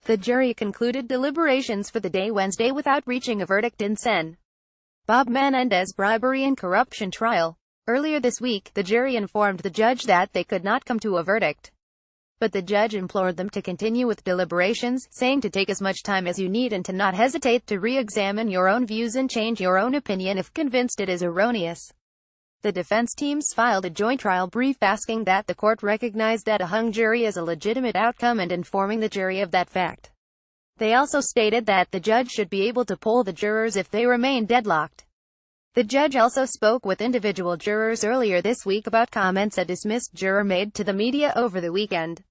The jury concluded deliberations for the day Wednesday without reaching a verdict in Sen. Bob Menendez bribery and corruption trial. Earlier this week, the jury informed the judge that they could not come to a verdict. But the judge implored them to continue with deliberations, saying to take as much time as you need and to not hesitate to re-examine your own views and change your own opinion if convinced it is erroneous. The defense teams filed a joint trial brief asking that the court recognize that a hung jury is a legitimate outcome and informing the jury of that fact. They also stated that the judge should be able to poll the jurors if they remain deadlocked. The judge also spoke with individual jurors earlier this week about comments a dismissed juror made to the media over the weekend.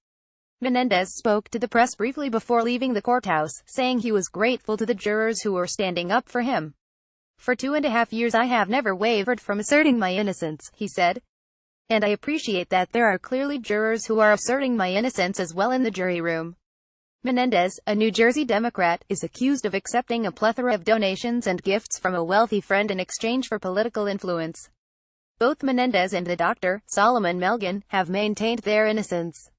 Menendez spoke to the press briefly before leaving the courthouse, saying he was grateful to the jurors who were standing up for him. "For 2.5 years I have never wavered from asserting my innocence," he said. "And I appreciate that there are clearly jurors who are asserting my innocence as well in the jury room." Menendez, a New Jersey Democrat, is accused of accepting a plethora of donations and gifts from a wealthy friend in exchange for political influence. Both Menendez and the doctor, Solomon Melgen, have maintained their innocence.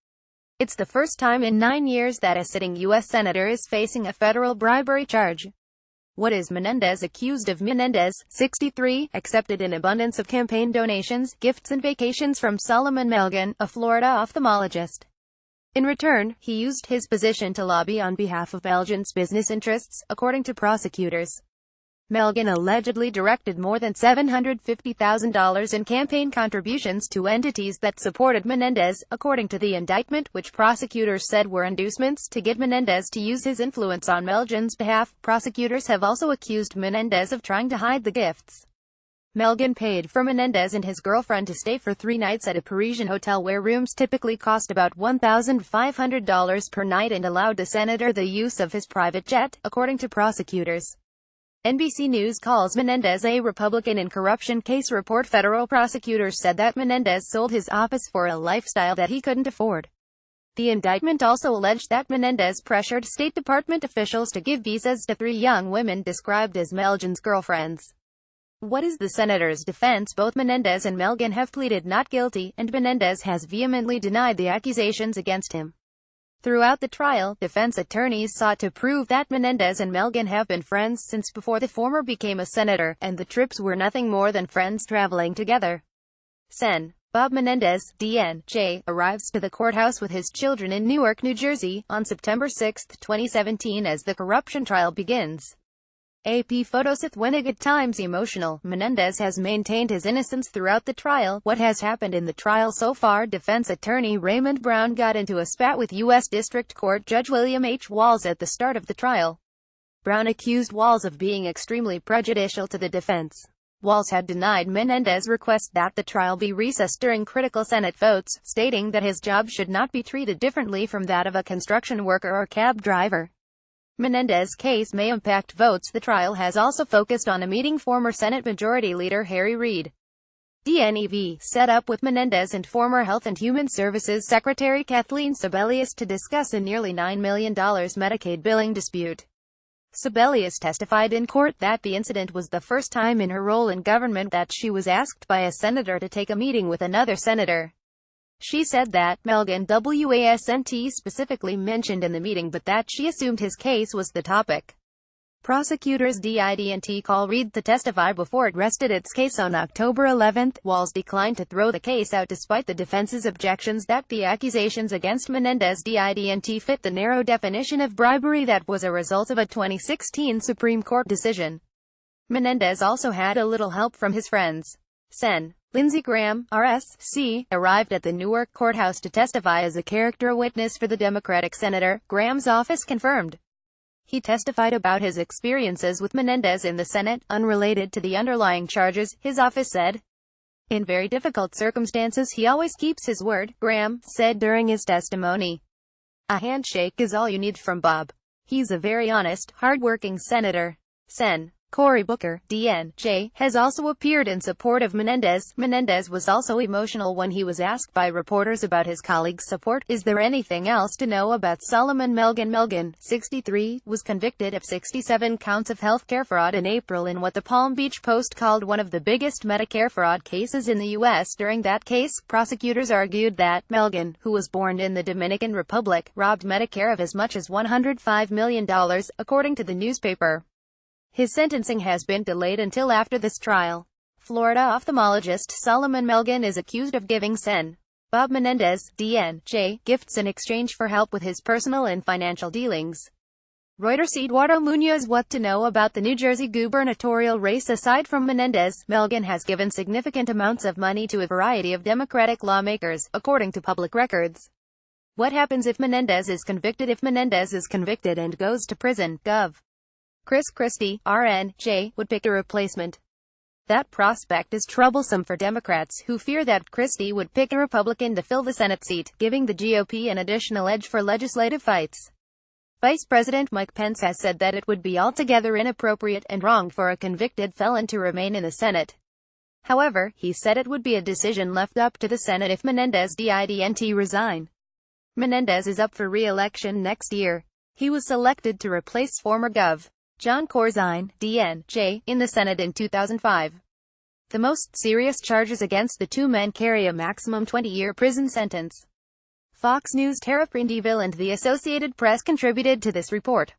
It's the first time in 9 years that a sitting U.S. senator is facing a federal bribery charge. What is Menendez accused of? Menendez, 63, accepted an abundance of campaign donations, gifts and vacations from Solomon Melgen, a Florida ophthalmologist. In return, he used his position to lobby on behalf of Belgian's business interests, according to prosecutors. Melgen allegedly directed more than $750,000 in campaign contributions to entities that supported Menendez, according to the indictment, which prosecutors said were inducements to get Menendez to use his influence on Melgen's behalf. Prosecutors have also accused Menendez of trying to hide the gifts. Melgen paid for Menendez and his girlfriend to stay for 3 nights at a Parisian hotel where rooms typically cost about $1,500 per night and allowed the senator the use of his private jet, according to prosecutors. NBC News calls Menendez a Republican in corruption case report. Federal prosecutors said that Menendez sold his office for a lifestyle that he couldn't afford. The indictment also alleged that Menendez pressured State Department officials to give visas to 3 young women described as Melgen's girlfriends. What is the senator's defense? Both Menendez and Melgen have pleaded not guilty, and Menendez has vehemently denied the accusations against him. Throughout the trial, defense attorneys sought to prove that Menendez and Melgen have been friends since before the former became a senator, and the trips were nothing more than friends traveling together. Sen. Bob Menendez, D.N.J., arrives to the courthouse with his children in Newark, New Jersey, on September 6, 2017 as the corruption trial begins. AP photos at Wendigat Times. Emotional. Menendez has maintained his innocence throughout the trial. What has happened in the trial so far? Defense attorney Raymond Brown got into a spat with U.S. District Court Judge William H. Walz at the start of the trial. Brown accused Walz of being extremely prejudicial to the defense. Walz had denied Menendez's request that the trial be recessed during critical Senate votes, stating that his job should not be treated differently from that of a construction worker or cab driver. Menendez's case may impact votes. The trial has also focused on a meeting former Senate Majority Leader Harry Reid, DNEV, set up with Menendez and former Health and Human Services Secretary Kathleen Sebelius to discuss a nearly $9 million Medicaid billing dispute. Sebelius testified in court that the incident was the first time in her role in government that she was asked by a senator to take a meeting with another senator. She said that Melgen wasn't specifically mentioned in the meeting but that she assumed his case was the topic. Prosecutors didn't call Reid to testify before it rested its case on October 11. Walz declined to throw the case out despite the defense's objections that the accusations against Menendez didn't fit the narrow definition of bribery that was a result of a 2016 Supreme Court decision. Menendez also had a little help from his friends. Sen. Lindsey Graham, RSC, arrived at the Newark courthouse to testify as a character witness for the Democratic senator. Graham's office confirmed. He testified about his experiences with Menendez in the Senate, unrelated to the underlying charges, his office said. In very difficult circumstances he always keeps his word, Graham said during his testimony. A handshake is all you need from Bob. He's a very honest, hard-working senator. Sen. Cory Booker, DNJ, has also appeared in support of Menendez. Menendez was also emotional when he was asked by reporters about his colleagues' support. Is there anything else to know about Solomon Melgen? Melgen, 63, was convicted of 67 counts of healthcare fraud in April in what the Palm Beach Post called one of the biggest Medicare fraud cases in the U.S. During that case, prosecutors argued that Melgen, who was born in the Dominican Republic, robbed Medicare of as much as $105 million, according to the newspaper. His sentencing has been delayed until after this trial. Florida ophthalmologist Solomon Melgen is accused of giving Sen. Bob Menendez, DNJ, gifts in exchange for help with his personal and financial dealings. Reuters. Eduardo Munoz. What to know about the New Jersey gubernatorial race? Aside from Menendez, Melgen has given significant amounts of money to a variety of Democratic lawmakers, according to public records. What happens if Menendez is convicted? If Menendez is convicted and goes to prison, Gov. Chris Christie, RNJ, would pick a replacement. That prospect is troublesome for Democrats, who fear that Christie would pick a Republican to fill the Senate seat, giving the GOP an additional edge for legislative fights. Vice President Mike Pence has said that it would be altogether inappropriate and wrong for a convicted felon to remain in the Senate. However, he said it would be a decision left up to the Senate if Menendez didn't resign. Menendez is up for re-election next year. He was selected to replace former Gov. John Corzine, DNJ, in the Senate in 2005. The most serious charges against the two men carry a maximum 20-year prison sentence. Fox News. Tara Prindiville and the Associated Press contributed to this report.